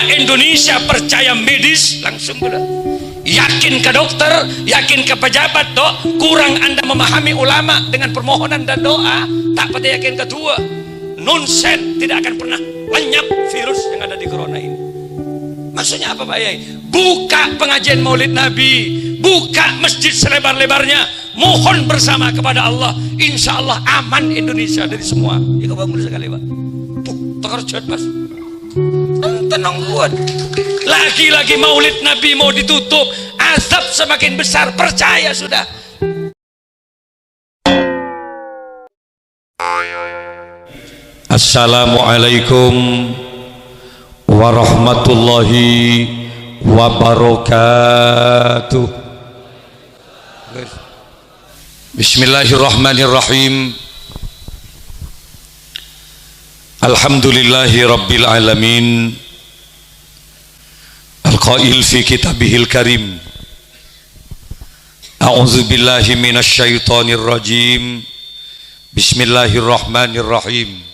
Indonesia percaya medis langsung udah yakin ke dokter, yakin ke pejabat dok, kurang anda memahami ulama dengan permohonan dan doa, tak pada yakin kedua, nonsen, tidak akan pernah lenyap virus yang ada di corona ini. Maksudnya apa Pak Yai? Buka pengajian Maulid Nabi, buka masjid selebar-lebarnya, mohon bersama kepada Allah, insya Allah aman Indonesia dari semua. Ya bangun sekali Pak. Terkejut Mas. Tenang kuat. Lagi-lagi Maulid Nabi mau ditutup, azab semakin besar, percaya sudah. Assalamualaikum warahmatullahi wabarakatuh. Bismillahirrahmanirrahim. Alhamdulillahi rabbil alamin. Al-qail fi kitabihil karim. A'udzu billahi minasy syaithanir rajim. Bismillahirrahmanirrahim.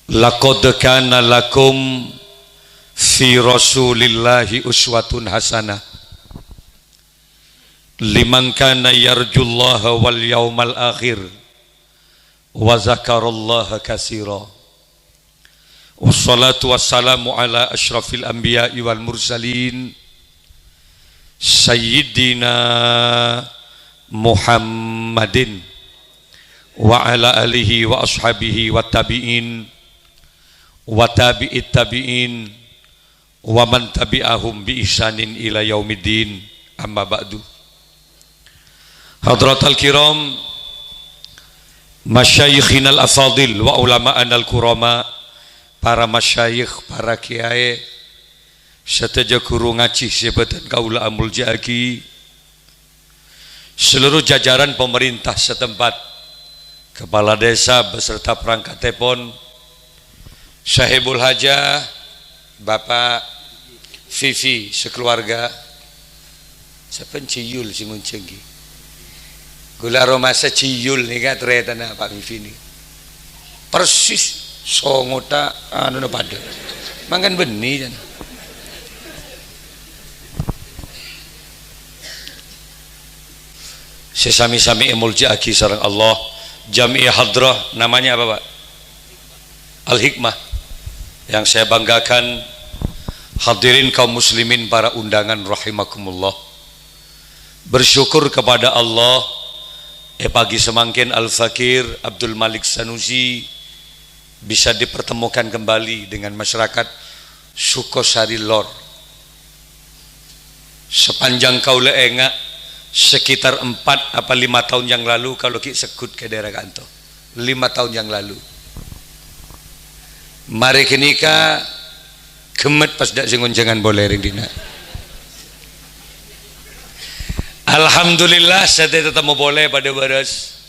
Laqad kana lakum fi rasulillahi uswatun hasanah liman kana yarjullaha wal yawmal akhir wa zakarallaha katsira. Wassalatu wassalamu ala asyrafil anbiya'i wal mursalin sayyidina Muhammadin wa ala alihi wa ashabihi wa tabi'in wa tabi'it tabi'in wa man tabi'ahum bi ihsanin ila yaumiddin, amma ba'du. Hadratal kiram, masyayikhin al-afadil wa ulama'an al-kurama, para masyayikh, para kiai serta guru ngaji sebatan kaula amul jaki, seluruh jajaran pemerintah setempat, kepala desa beserta perangkat telepon, Sahibul Hajah, Bapak Vivi sekeluarga, siapa ciyul si nguncenggi, gula romasa ciyul nih kan ternyata Pak Vivi nih, persis songota anu pada, mangan benih kan. Sesami-sami emulja aki sareng Allah, Jamiah Hadrah, namanya apa Pak? Al-Hikmah. Yang saya banggakan, hadirin kaum muslimin, para undangan rahimakumullah, bersyukur kepada Allah pagi semangkin Al-Fakir Abdul Malik Sanusi bisa dipertemukan kembali dengan masyarakat Sukosari Lor. Sepanjang kaula engak sekitar 4 apa 5 tahun yang lalu, kalau ki sekut ke daerah kanto 5 tahun yang lalu, mari kenika gemet pas dak singun jangan boleh ring dina. Alhamdulillah saya tetap mau boleh pada baras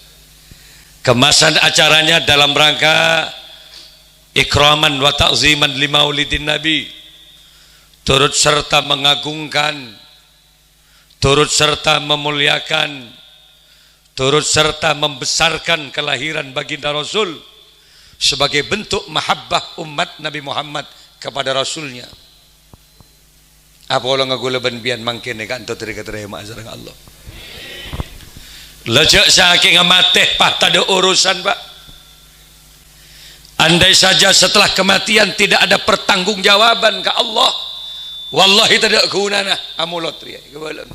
kemasan acaranya dalam rangka ikraman wa ta'ziman li maulidin nabi, turut serta mengagungkan, turut serta memuliakan, turut serta membesarkan kelahiran baginda Rasul sebagai bentuk mahabbah umat Nabi Muhammad kepada Rasulnya. Apa orang ngagula benbian mangkin kan tu terima azrang Allah. Lejak saking amateh pak tak ada urusan Pak. Andai saja setelah kematian tidak ada pertanggungjawaban ke Allah, wallahi tidak gunana amulot ria kebalan.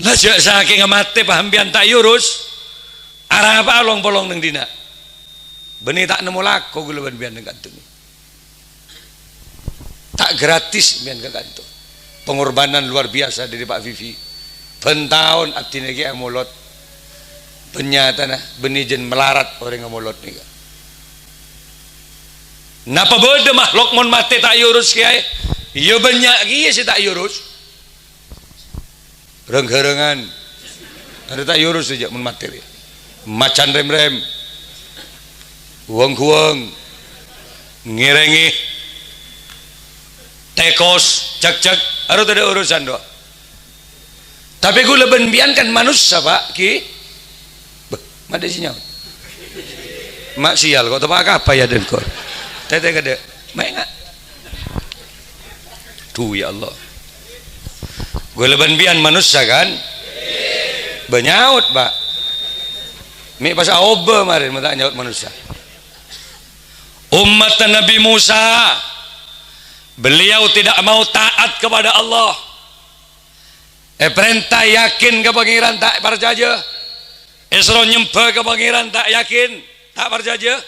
Lejak saking amateh pahambian tak yurus. Arah apa along bolong neng dina benih tak nemu lako gula bian neng kantung tak gratis bian ke kantung, pengorbanan luar biasa dari Pak Vivi pentahun abdi negi amulot penyata nah benih jen melarat orang amulot nih. Napa bode makhluk mon mate tak yurus kiai, iya banyak kiai si tak yurus renggerengan ada tak yurus saja mon materi macan rem-rem uang-uang ngirengi tekos cek-cek harus ada urusan doa. Tapi gue lebih biankan manusia Pak ki mada sinyal mak sial kok tempat apa ya dan kor Tete gede. Main enggak? Tuh ya Allah. Gue leban bian manusia kan? Banyaut, Pak. Mi pas aoba marin mata nyaut manusia. Umat Nabi Musa, beliau tidak mau taat kepada Allah. Perintah yakin ke pangeran tak percaya. Isra nyembah ke pangeran tak yakin, tak percaya.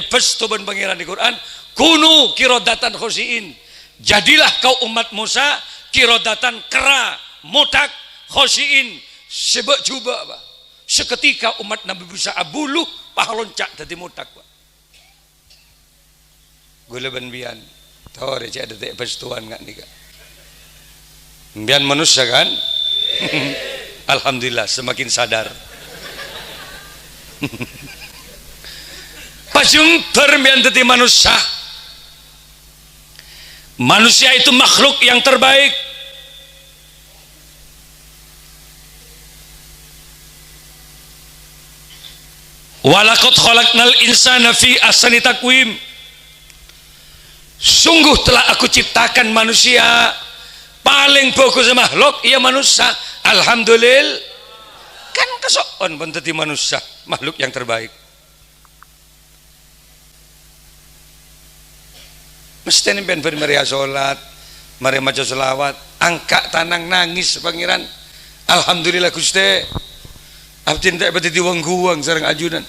Pestu ben pangeran di Quran, kunu kirodatan khosiin. Jadilah kau umat Musa kirodatan kera, mutak, khosiin, sebab cuba, Pak. Seketika umat Nabi Musa abuluh pahaloncak tadi mutak, Pak. Gula bian tahu receh ada tak pestuan nggak nih, Kak? Bian manusia kan? Alhamdulillah semakin sadar. Pasung terbian tadi manusia. Manusia itu makhluk yang terbaik. Walaqad khalaqnal insana fi ahsani taqwim. Sungguh telah aku ciptakan manusia paling bagus makhluk ya manusia. Alhamdulillah. Kan kesokan pun tadi manusia makhluk yang terbaik. Mesti nih ben meriah sholat, mari maca selawat, angkat tanang nangis pangeran. Alhamdulillah Gusti. Abdi tak berarti wong-wong sareng ajunan.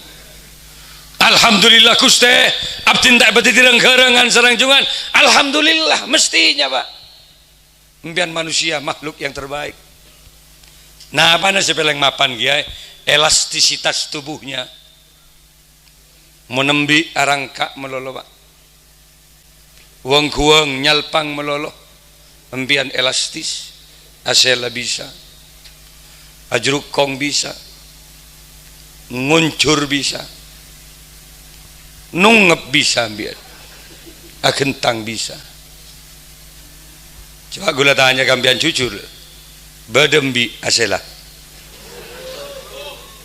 Alhamdulillah Gusti. Abdi tak berarti renggarangan sareng jungan. Alhamdulillah mestinya, Pak. Mbian manusia makhluk yang terbaik. Nah, apa nasi peleng mapan kiai? Elastisitas tubuhnya. Menembi arangka melolo, Pak. Wong-wong nyalpang melolo. Mbian elastis. Asela bisa. Ajrukong bisa. Nguncur bisa, nungep bisa biar, agentang bisa. Coba gula tanya kambian jujur, badembi asela.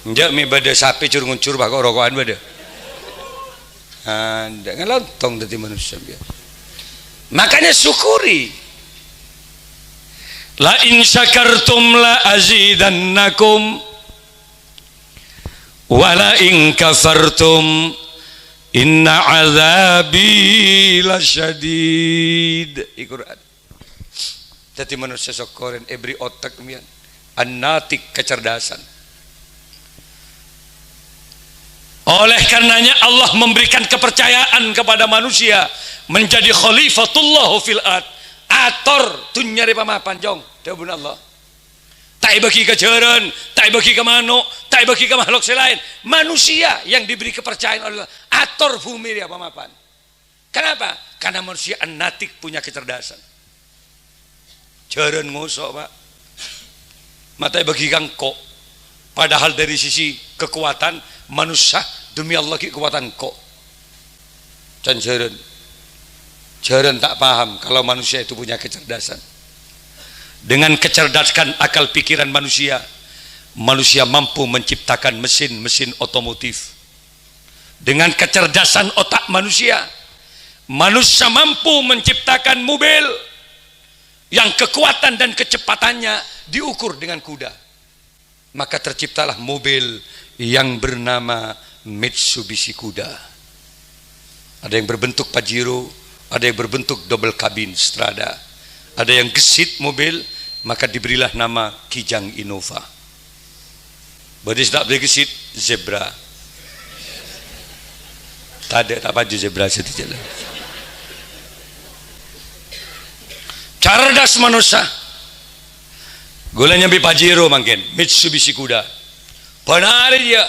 Njak mi bade sapi cur nguncur pak kok rokokan bade. Anda ngelontong dari manusia biar. Makanya syukuri. La in syakartum la azidannakum. Wala in kafartum inna azabi lasyadid. Al-Quran. Jadi manusia sokoren ebri otak mian anatik kecerdasan. Oleh karenanya Allah memberikan kepercayaan kepada manusia menjadi khalifatullah fil ard. Ator tunyari pamapan jong dawuh Allah. Tak bagi kejaran, tak bagi ke manuk, tak bagi ke makhluk selain. Manusia yang diberi kepercayaan oleh Allah. Ator bumi dia pamapan. Kenapa? Karena manusia anatik punya kecerdasan. Jaran ngosok, Pak. Mata bagi kangkok. Padahal dari sisi kekuatan manusia demi Allah kekuatan kok. Dan jaran tak paham kalau manusia itu punya kecerdasan. Dengan kecerdasan akal pikiran manusia, manusia mampu menciptakan mesin-mesin otomotif. Dengan kecerdasan otak manusia, manusia mampu menciptakan mobil yang kekuatan dan kecepatannya diukur dengan kuda. Maka terciptalah mobil yang bernama Mitsubishi Kuda. Ada yang berbentuk Pajero, ada yang berbentuk double cabin Strada. Ada yang gesit mobil, maka diberilah nama Kijang Innova. Badi tak boleh gesit, zebra. Tak baju zebra sedikit. Cerdas manusia. Gulanya bi Pajero mungkin, Mitsubishi Kuda. Benar dia.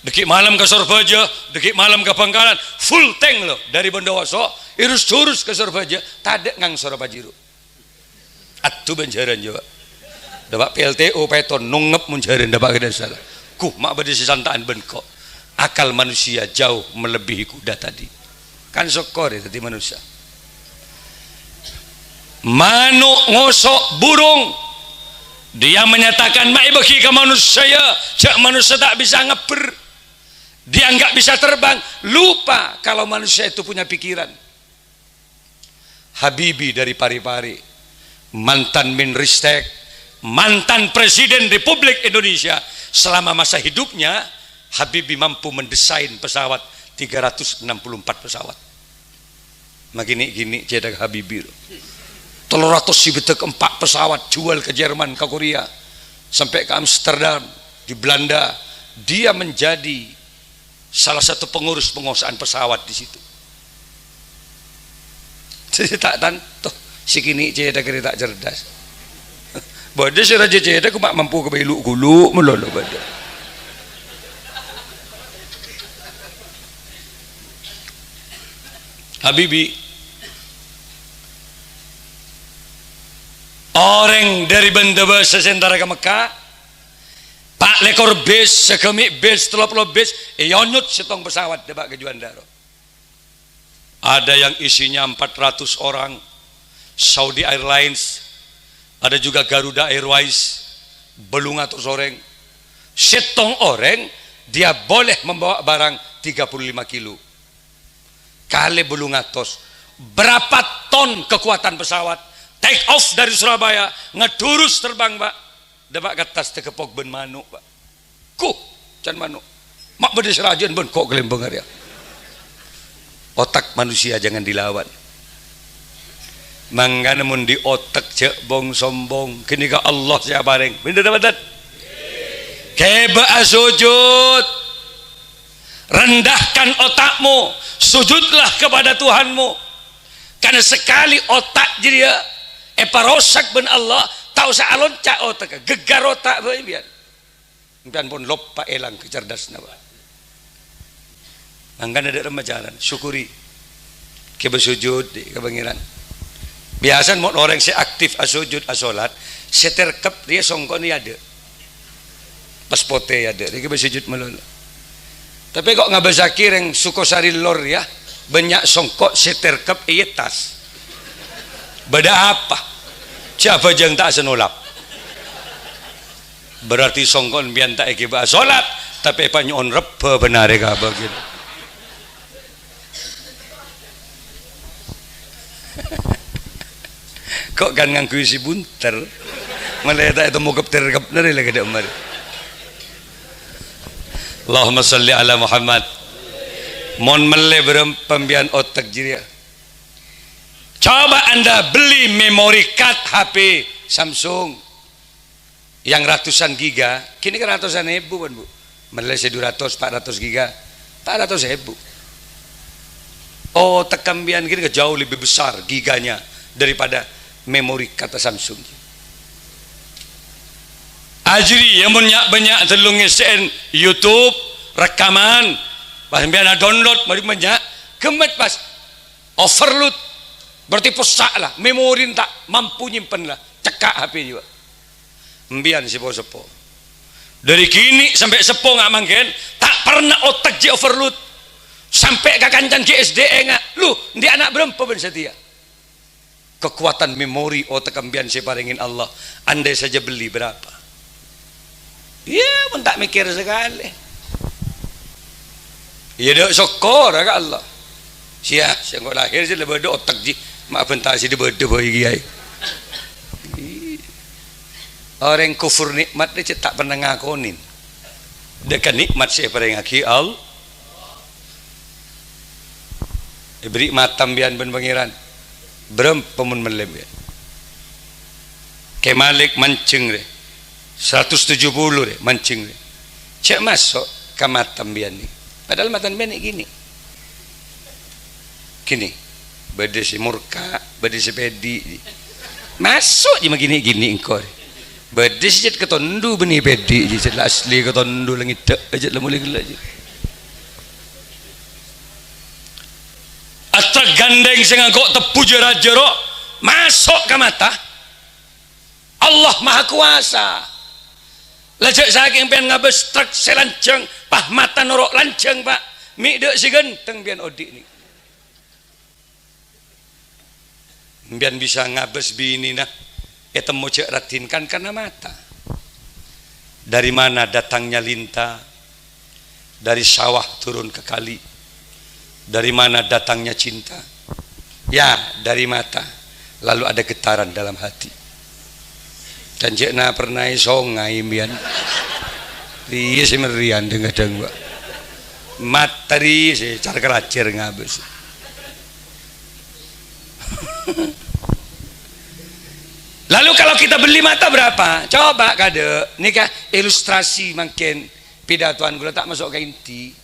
Dekik malam ke Surabaya, dekik malam ke Bangkalan, full tank loh dari Bondowoso, irus curus ke Surabaya, tak ngang Surabaya. Atuh banjaran juga. Dapat PLTO peton nungep munjaran dapat kena salah. Kuh mak bade sesantaan bengkok. Akal manusia jauh melebihi kuda tadi. Kan sokor ya tadi manusia. Manuk ngosok burung. Dia menyatakan mai bagi ke manusia, jak manusia tak bisa ngeber. Dia enggak bisa terbang, lupa kalau manusia itu punya pikiran. Habibie dari Parepare, mantan Menristek, mantan Presiden Republik Indonesia. Selama masa hidupnya Habibie mampu mendesain pesawat 364 pesawat. Magini-gini cedak Habibie. 304 pesawat jual ke Jerman, ke Korea, sampai ke Amsterdam, di Belanda. Dia menjadi salah satu pengurus penguasaan pesawat di situ. Saya tak tanto si kini cedak kereta cerdas. Bada si raja cedak aku mak mampu ke beluk gulu melolo bada. Habibie orang dari Bandar Bahasa Sentara ke Mekah, Pak lekor base, sekemik base, 30 base, yonyut setong pesawat debak ke Juandaro. Ada yang isinya 400 orang, Saudi Airlines, ada juga Garuda Airways, belum atur soreng. Setong orang dia boleh membawa barang 35 kilo. Kali belum atos, berapa ton kekuatan pesawat? Take off dari Surabaya, ngedurus terbang Pak, debak ke atas tekepok ben manuk Pak. Can manuk. Mak beda serajan ben kok gelembeng ya. Otak manusia jangan dilawan. Mangga namun di otak cek bong sombong, kini ka Allah siya bareng. Bener dapat. Keba sujud. Rendahkan otakmu, sujudlah kepada Tuhanmu. Karena sekali otak jadi parosak ben Allah, tahu saalon cak otak, gegar otak biar. Impian pun lupa elang kecerdasan apa. Anggan ada remajalan, syukuri. Keba sujud di kebangiran. Biasa mau orang si aktif asujud asolat, seterkep dia songkon ni ada. Paspote ada, dia keba sujud melulu. Tapi kok nggak bazakir yang sukosari lor ya, banyak songkok seterkep tas. Beda apa? Siapa yang tak senolap? Berarti songkon bian tak ekibah solat, tapi panyon repa benar ka begitu. Kok kan ngangku si bunter? Malah tak itu mau kepter dari lagi ada umar. Allahumma salli ala Muhammad. Mon mele pembian otak jiria. Coba anda beli memory card HP Samsung yang ratusan giga, kini kan ratusan ribu kan Bu. Malaysia 200, 400 giga, 400 ribu. Oh tekambian kini jauh lebih besar giganya daripada memori kata Samsung. Ajri yang banyak telung ngesen YouTube rekaman, pas biar download mari banyak, kemet pas overload, berarti pesak lah, memori tak mampu nyimpen lah, cekak HP juga. Mbian si sepo. Dari kini sampai sepo nggak mungkin, tak pernah otak ji overload, sampai ke kancan GSD enggak, lu dia anak berapa ben setia. Kekuatan memori otak ambian si paringin Allah, andai saja beli berapa? Iya, pun tak mikir sekali. Iya dok syukur ke Allah. Siap, saya kok lahir je lebih otak ji, mak bentar si dia berde boy giai. Orang kufur nikmat dia tak pernah ngakonin. Dekat nikmat saya pada ngaki Allah. Beri matam bian ben pangeran. Berapa mun melem ya. Kemalik mancing deh. 170 deh mancing deh. Cek masuk ke matam bian ni. Padahal matam bian ni gini. Gini. Bade si murka, bade si pedi. Masuk je begini-gini engkau. Bade si jet ketondu benih pedi je jet asli ketondu langit dak jet lemuli gelak je. Astra gandeng sing kok tepu jero masuk ke mata. Allah Maha Kuasa. Lajak saking pian ngabes truk selanceng pah mata norok lanceng Pak. Mi dek si genteng pian odik ni. Pian bisa ngabes bini nah. Temu cek ratinkan karena mata. Dari mana datangnya lintah? Dari sawah turun ke kali. Dari mana datangnya cinta? Ya, dari mata. Lalu ada getaran dalam hati. Dan jekna pernah songai mian. Iya sih merian dengar-dengar. Materi sih cara keracir ngabis. Lalu kalau kita beli mata berapa? Coba kade, nikah ilustrasi makin pidatuan gula tak masuk ke inti.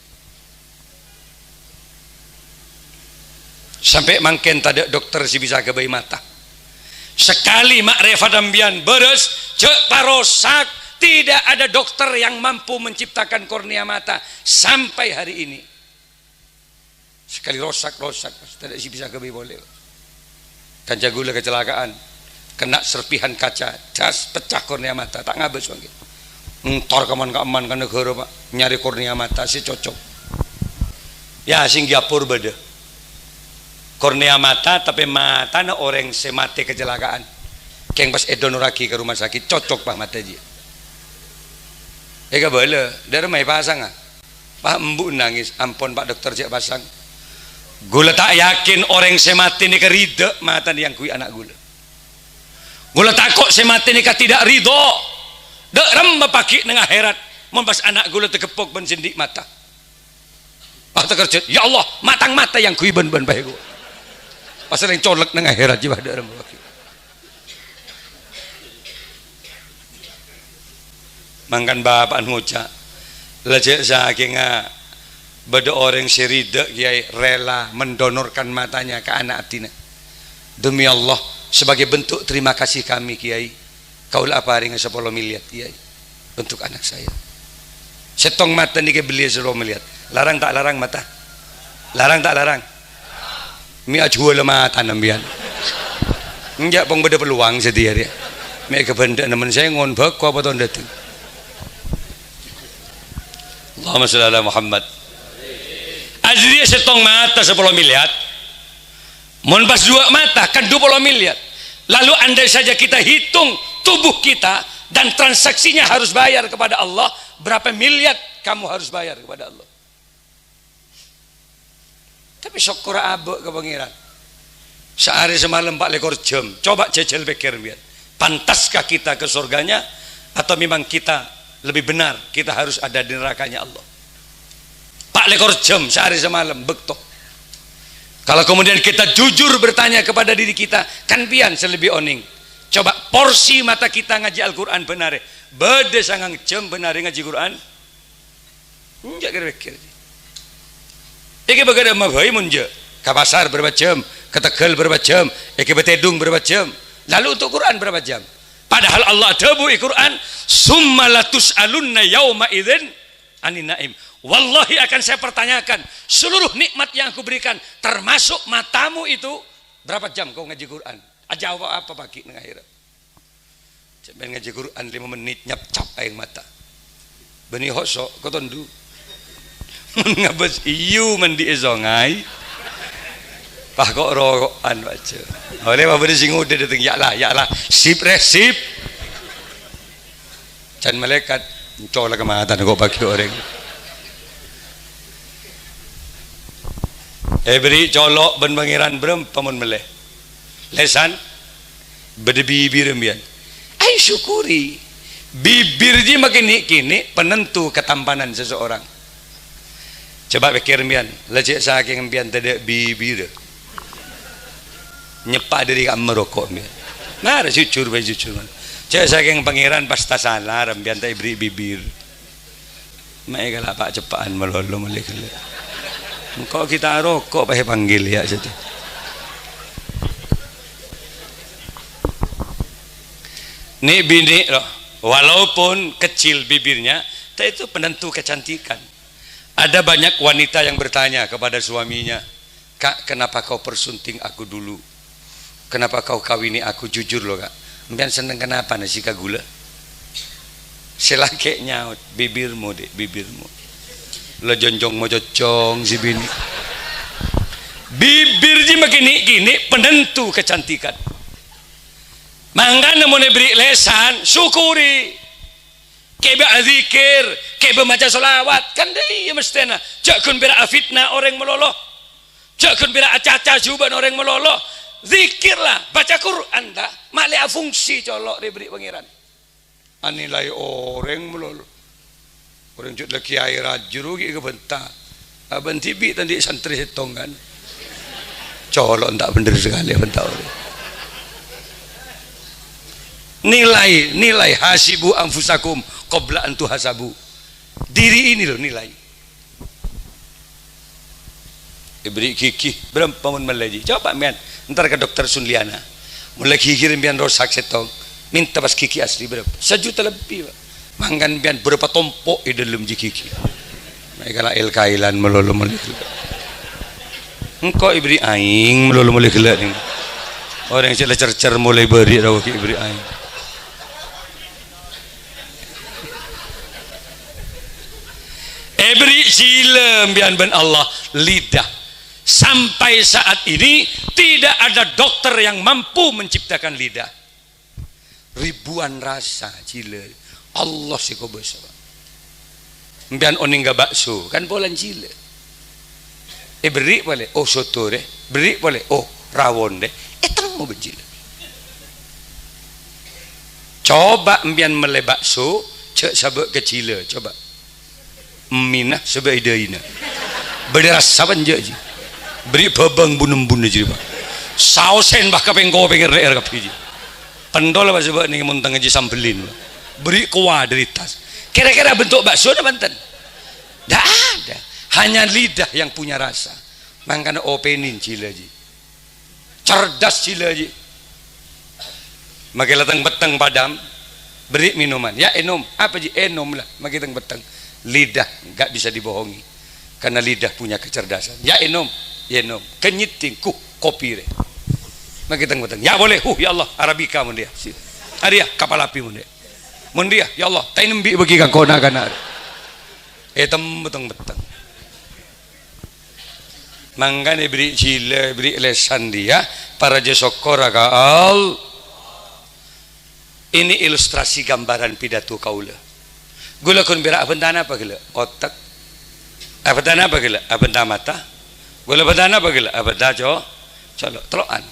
Sampai makin tadi dokter si bisa ke bayi mata. Sekali mak Reva Dambian beres cek parosak, tidak ada dokter yang mampu menciptakan kornea mata sampai hari ini. Sekali rosak tidak si bisa ke bayi boleh. Kan jagula kecelakaan. Kena serpihan kaca, das pecah kornea mata, tak ngabes lagi. Ntar kaman-kaman ke negara pak, nyari kornea mata si cocok. Ya Singapura beda. Kornea mata tapi mata na orang semate kecelakaan. Keng pas edonuraki ke rumah sakit cocok pak mata dia. Eka boleh, dari mai pasang ah. Pak embu nangis, ampun pak dokter cek pasang. Gula tak yakin orang semate ni kerida mata yang kui anak gula. Gula takut semati nikah tidak ridho. Dek ramba paki nengah herat. Membas anak gula terkepok ben sindik mata. Ah terkerjut. Ya Allah, matang mata yang kui ben baik gua. Pasal yang colek nengah herat jiwa dek ramba paki. Mangkan bapak ngucap. Lejek saking beda orang sirida kiai rela mendonorkan matanya ke anak atina. Demi Allah, sebagai bentuk terima kasih kami kiai, kaulah apa ringan 10 miliar kiai untuk anak saya. Setong mata ni ke beli 10 miliar. Larang tak larang mata? Larang tak larang? Mi ajual mata nambian. Enggak pong beda peluang sedia dia. Mi ke benda nemen saya ngon bek apa tahun datang. Allahumma shalli ala Muhammad. Azri setong mata 10 miliar. Mohon pas 2 mata kan 20 miliar. Lalu andai saja kita hitung tubuh kita dan transaksinya harus bayar kepada Allah, berapa miliar kamu harus bayar kepada Allah. Tapi syukur abek ke pangeran. Sehari semalam 4 lekor jam. Coba jajal pikir biar. Pantaskah kita ke surganya atau memang kita lebih benar kita harus ada di nerakanya Allah. 4 lekor jam sehari semalam bektok. Kalau kemudian kita jujur bertanya kepada diri kita, kan pian selebih oning. Coba porsi mata kita ngaji Al-Quran benar. Beda sangang jam benar ngaji Quran. Enggak kira-kira. Iki bagada mabhai munja. Ke pasar berapa jam, ke Tegal berapa jam, ke Betedung berapa jam. Lalu untuk Quran berapa jam? Padahal Allah dabu Quran, summa latus'alunna yauma idzin anin naim. Wallahi akan saya pertanyakan seluruh nikmat yang aku berikan termasuk matamu itu berapa jam kau ngaji Quran? Jawab apa pagi nang akhirat? Sampai ngaji Quran 5 menit nyap-cap aing mata. Beni hosok kau tondu. Ngabes iu mandi ezongai. Pak kok rokokan baca. Oleh apa beri sing udah datang ya lah sip resip. Can malaikat colak ke mata kok bagi orang. Beri colok ben pangeran berem pamun meleh. Lesan bede bibir mbian. Ai syukuri. Bibir ji makin kini penentu ketampanan seseorang. Coba pikir mbian, lecek saking mbian tadi bibir. Nyepak diri kamu merokok mbian. Nah, jujur bae jujur. Cek saking pangeran pasta salah mbian tak beri bibir. Mak kalau pak cepaan melolo melek. Kok kita rokok pakai panggil ya situ. Nih bini loh, walaupun kecil bibirnya, tapi itu penentu kecantikan. Ada banyak wanita yang bertanya kepada suaminya, Kak, kenapa kau persunting aku dulu? Kenapa kau kawini aku? Jujur loh kak, mungkin seneng kenapa nasi gula? Selake nyaut bibirmu deh, bibirmu. Lo jonjong mau cocong si bini. Bibir ji begini penentu kecantikan. Mangga namun beri lesan syukuri. Kebe azikir, kebe maca solawat kan deh ya mestena. Jakun bera fitnah orang meloloh. Jangan bira acaca juga orang melolo. Zikirlah, baca Quran dah. Maklea fungsi colok diberi pangeran. Anilai orang melolo. Orang cut laki air rajuru ke bentar. Abang tibi tadi santri setong kan. Colok tak bener sekali bentar. Nilai hasibu anfusakum qabla an tuhasabu. Diri ini loh nilai. Ibri kiki berapa mun melaji. Coba mian, ntar ke dokter Sunliana. Mulai kiki rembian rosak setong. Minta pas kiki asli berapa? 1 juta lebih, Pak. Manggan bian berapa tompok di dalam kiki. Mereka lah kailan melulu mulai. Engkau ibri aing melulu mulai gelak ni. Orang yang cercer mulai beri rawa ibri aing. Ibri silem bian ben Allah lidah. Sampai saat ini tidak ada dokter yang mampu menciptakan lidah. Ribuan rasa cile. Allah sih kau besar. Mbian oningga bakso kan bolan cile. Beri boleh. Oh soto deh. Beri boleh. Oh rawon deh. Tang mau becile. Coba mbian mele bakso cek sabak kecil. Coba. Minah sebab ida ina. Berderas saban je. Beri babang bunum-bunum je Pak. Sausen bah kapengko pengen reer kapi je. Pendol apa sebab ni muntang aja sambelin. Beri kuah dari tas. Kira-kira bentuk bakso ada Banten? Dah ada. Hanya lidah yang punya rasa. Makanya openin cila je. Cerdas cila je. Maka latang beteng padam. Beri minuman. Ya enom. Apa je? Enom lah. Maka latang beteng. Lidah enggak bisa dibohongi. Karena lidah punya kecerdasan. Ya enom. Yenom kenyiting kopi re makitang beteng ya boleh ya Allah Arabica mun dia aria kapal api mun dia ya Allah tain nembi bagi ka kona kana etem beteng mangane beri cile beri lesan dia para jesokora kaal. Ini ilustrasi gambaran pidato kaula gula kun bira abendana apa gila otak abendana apa gila abenda mata boleh badana bagila abada jo colo teloan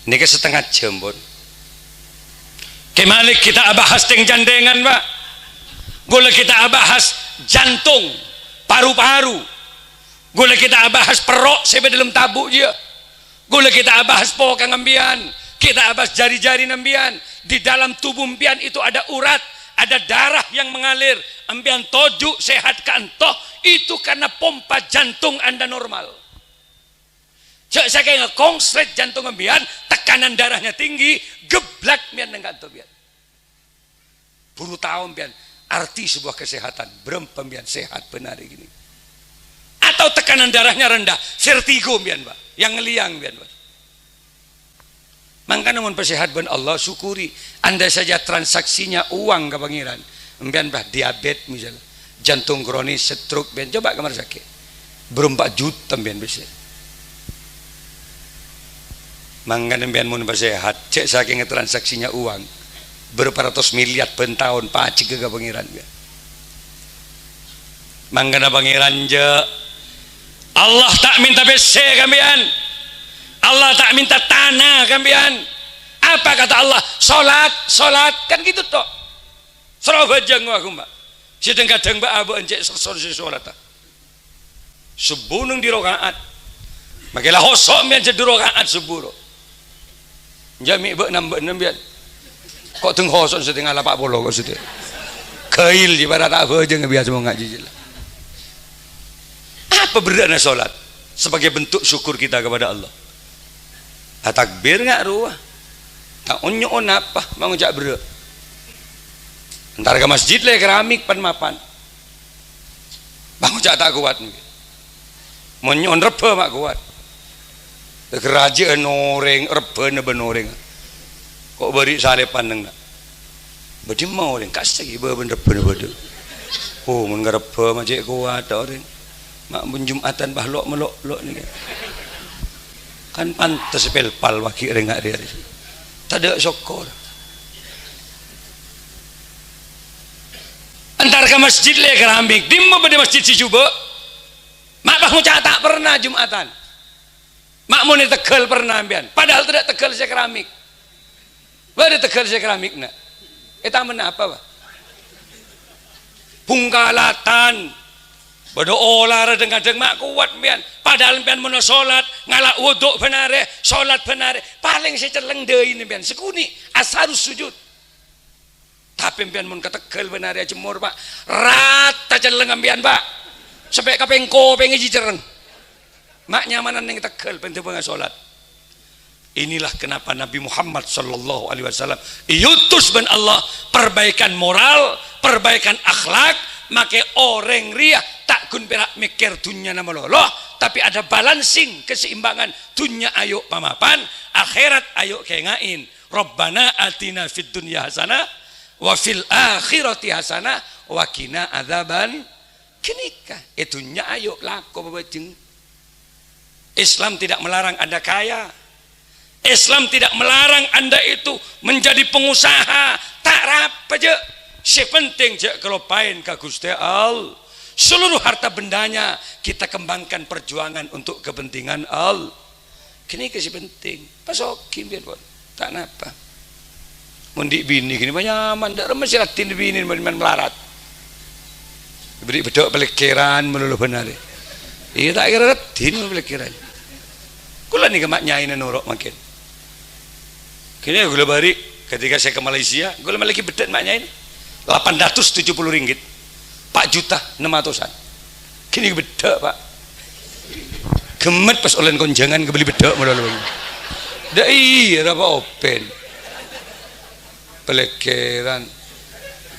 ini ke setengah jam bon kemalik kita bahas teng jandengan Pak boleh kita bahas jantung paru-paru boleh kita bahas perok sampai dalam tabuk dia boleh kita bahas pokok ngambian kita bahas jari-jari nambian di dalam tubuh mbian itu ada urat ada darah yang mengalir ambian tojuk sehat kantoh itu karena pompa jantung anda normal. Cek saya kayak ngekonslet jantung ambian tekanan darahnya tinggi geblak mbian nengkanto mbian buru tahu mbian arti sebuah kesehatan berapa mbian sehat benar gini atau tekanan darahnya rendah vertigo mbian Pak yang ngeliang mbian Pak. Maka namun pesehat ben Allah syukuri anda saja transaksinya uang ke pangeran mbian bah diabetes misalnya jantung kronis stroke mbian coba kamar sakit berempat juta mbian bisa mangga mbian mun pesehat cek saking transaksinya uang berapa ratus miliar per tahun pacik ke pangeran mbian mangga pangeran je Allah tak minta bese kambian Allah tak minta tanah kambian apa kata Allah solat kan gitu toh serah bajang aku Mbak sedang kadang Mbak abu encik serson solat subuh nung di rokaat makilah hosok mian jadi rokaat subuh jami Mbak enam biar kok teng hosok setengah 80 kok sudah kail di barat apa aja biasa mau ngaji jelas apa berdana solat sebagai bentuk syukur kita kepada Allah takbir nggak ruah tak onyon apa mau ngejak ber ntar ke masjid le keramik pan mapan bang ngejak tak kuat monyon rebe mak kuat kerajaan noreng rebe ne benoreng kok beri sale pandeng nak bedi mau orang kasih ibu bener bener oh mun rebe macam kuat orang mak menjumatan bahlok melok nih kan pantas pelpal wakil rengak dia tak ada syukur antar ke masjid le keramik dimma pada masjid si cuba mak Apa ngucap tak pernah Jumatan? Makmuni Tegal pernah ambian. Padahal tidak Tegal saya keramik. Baru Tegal saya keramik nak. Eta mana apa, Pak? Pungkalatan. Berdoa kadang-kadang mak kuat pian. Padahal pian mun salat ngalak wuduk benare, salat benare. Paling saya celeng deui pian. Sekuni asharus sujud. Tapi pian mun ka Tegal benare jemur, Pak. Rata celeng ambian, Pak. Sampai kapengko pengen jicereng. Mak nyamanan yang Tegal penting sholat. Inilah kenapa Nabi Muhammad sallallahu alaihi wasallam diutus ben Allah perbaikan moral, perbaikan akhlak, make orang ria tak gun perak mikir dunia nama loloh, tapi ada balancing keseimbangan dunia ayo pamapan, akhirat ayo kengain. Rabbana atina fid dunya hasanah wa fil akhirati hasanah wa qina adzaban kenika. Dunya ayo lako babajeng. Islam tidak melarang Anda kaya. Islam tidak melarang Anda itu menjadi pengusaha. Tak apa aja. Si penting je kalau pain ke Gusti Allah. Seluruh harta bendanya kita kembangkan perjuangan untuk kepentingan Allah. Kini kasih penting. Pasokin biar buat. Tak napa. Mundi bini kini banyak mandar masih latin bini melarat. Beri bedok pelekiran melulu benar. Iya tak kira retin pelekiran. Kula nih kemak nyai nuruk makin. Kini gula bari ketika saya ke Malaysia, gula lagi bedet maknya ini 870 ringgit, 4 juta 600-an. Kini bedek Pak. Gemet pas olen konjangan kebeli bedek modal bang. Dah iya apa open. Pelekeran,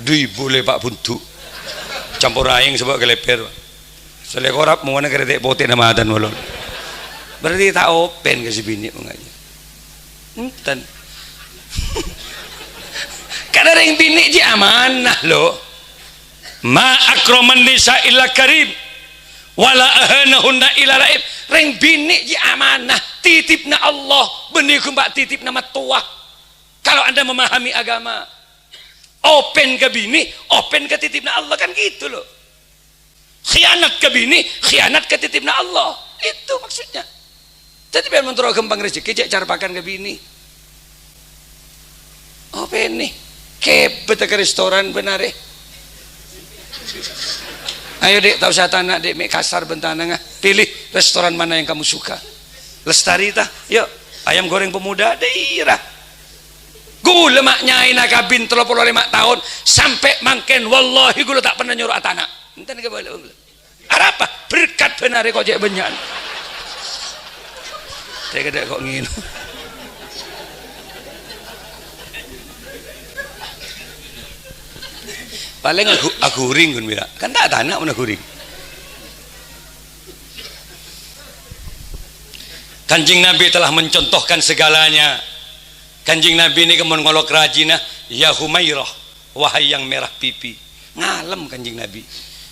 dui boleh Pak buntu. Campur aing sebab keleper. Selekorap mau nak kereta poten nama adan walon. Berarti tak open ke si bini mengaji. Enten. Kadang yang bini je amanah loh. Ma akraman nisa illa karim wala ahanahunna illa raib. Reng bini je amanah titipna Allah benih kumbak titip nama tua. Kalau Anda memahami agama open ke bini, open ke titipna Allah kan gitu loh. Khianat ke bini, khianat ke titipna Allah. Itu maksudnya. Jadi biar menturut gempang rezeki cek cara pakan ke bini. Open nih. Kebet ke restoran benar eh. Ayo dek, tak usah tanah dek, mek kasar bentana ngah. Pilih restoran mana yang kamu suka. Lestari tah, yuk ayam goreng pemuda daerah. Gula maknya ina kabin 35 tahun sampai mangken wallahi gula tak pernah nyuruh atana. Enten ke balik gula. Apa? Berkat benar kok cek benyan. Saya kena kok ngin. Paling aku ring kun mira. Kan tak tanah mana guring. Kanjeng Nabi telah mencontohkan segalanya. Kanjeng Nabi ini kemun ngolok rajinah, ya Humairah, wahai yang merah pipi. Ngalem Kanjeng Nabi.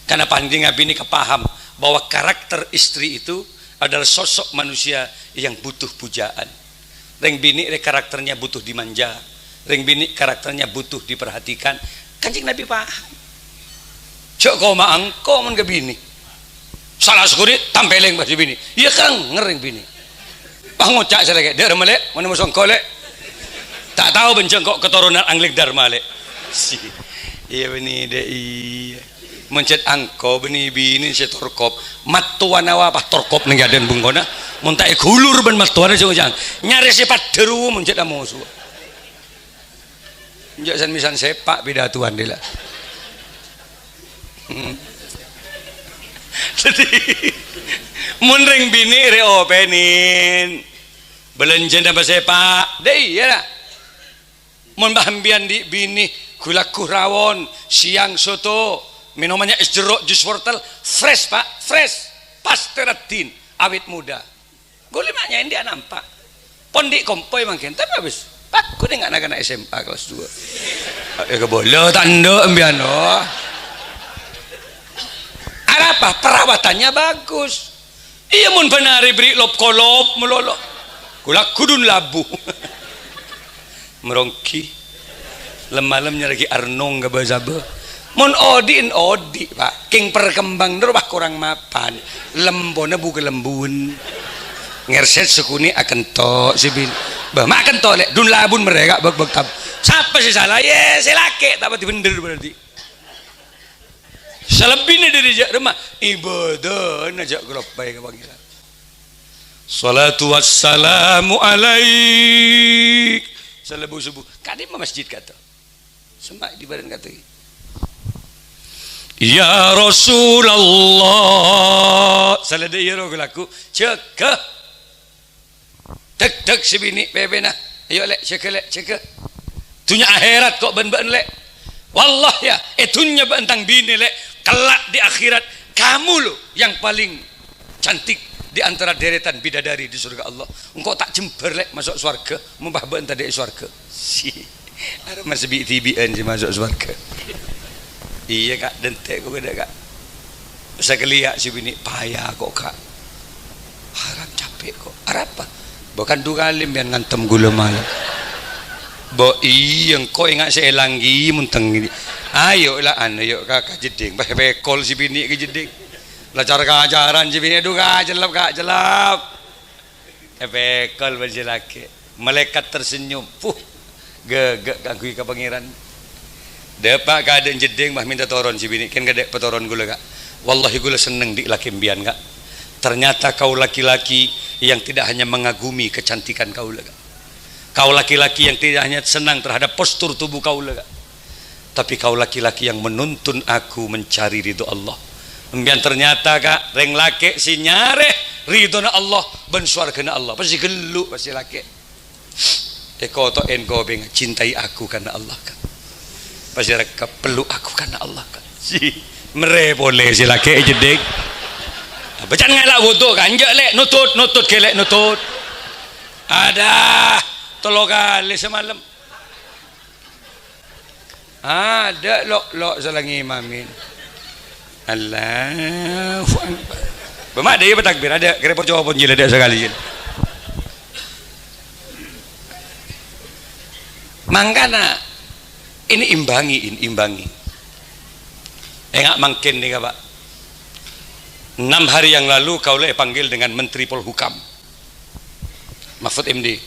Karena Kanjeng Nabi ini kepaham bahwa karakter istri itu adalah sosok manusia yang butuh pujaan. Reng bini karakternya butuh dimanja. Reng bini karakternya butuh diperhatikan. Kanjeng Nabi paham. Cok kau maang kau men ke bini. Salah sekuri tampeleng bagi bini. Iya kang ngering bini. Pangocak saya lagi. Dia remelek mana musong kolek. Tak tahu benceng kok keturunan Anglik Dharma lek. Si. Iya bini deh iya. Mencet angko bini bini setorkop. Matuan awa apa torkop nih gaden bungkona. Muntai gulur ben matuan jangan. Nyari sifat deru mencet amusu. Jangan misan sepak beda tuan dia lah. Jadi munring bini reopenin belenjen apa sepak deh ya lah. Mun bahambian di bini gula kurawon siang soto minumannya es jeruk jus wortel fresh Pak fresh pasteradin awet muda gue limanya ini dia nampak pondik kompoi makin tapi habis Pak gue nggak nak SMA kelas 2 ya keboleh tanda ambian oh apa perawatannya bagus iya mun benari beri lop kolop melolo gula kudun labu merongki lem-malemnya lagi arnong gak bazabe Mun odi Pak, king perkembang dur bah kurang mapan. Lembona bukan lembun. Ngerset sukuni akan to sibin. Bah makan to lek dun labun mereka beg tab. Siapa sih salah? Ya si laki tak pati bener berarti. Selebihnya dari jak rumah ibadah najak gerop baik panggilan. Salatu wassalamu alaik. Selebu subuh. Kadi masjid kata. Semak di badan kata. Ya Rasulullah. Salada ya laku cekah. Tek sebini bebena. Ayo lek cekah. Tunya akhirat kok ben-ben lek. Wallah ya, etunya bentang bini lek. Kelak di akhirat kamu loh yang paling cantik di antara deretan bidadari di surga Allah. Engkau tak jember lek masuk surga, membah bentang di surga. Si, ada masih bi-tibian sih masuk surga. Iya kak, dentek kok ada kak. Saya kelihat si bini payah kok kak. Harap capek kok. Harap apa? Bukan 2 kali yang ngantem gula malam. Bo iya kok ingat saya langgi munteng ini. Ayo lah yuk kakak jeding. Bekol si bini ke jeding. Lacar kacaran si bini. Aduh kak jelap. Bekol baju laki. Malaikat tersenyum. Gak ganggu ke pangeran. Depak keadaan jeding mah minta toron si bini kan gak petoron gula kak. Wallahi gula seneng di laki mbian kak. Ternyata kau laki-laki yang tidak hanya mengagumi kecantikan kau kak. Kau laki-laki yang tidak hanya senang terhadap postur tubuh kau kak. Tapi kau laki-laki yang menuntun aku mencari ridho Allah. Mbian ternyata kak reng laki si nyare ridho na Allah ben swargana Allah. Pasti geluk pasti laki. Eko to enko beng cintai aku karena Allah kak. Pasti reka peluk aku karena Allah kan. Si mere boleh si laki jedek. Becan ngelak wudu kan je lek nutut kelek nutut. Ada tolong kali semalam. Ada lok salangi imamin. Allahu akbar. Bemak dia bertakbir ada kira percuma pun jila dia sekali. Mangkana ini imbangi. Enggak mungkin nih Pak. 6 hari yang lalu kau panggil dengan Menteri Polhukam Mahfud MD.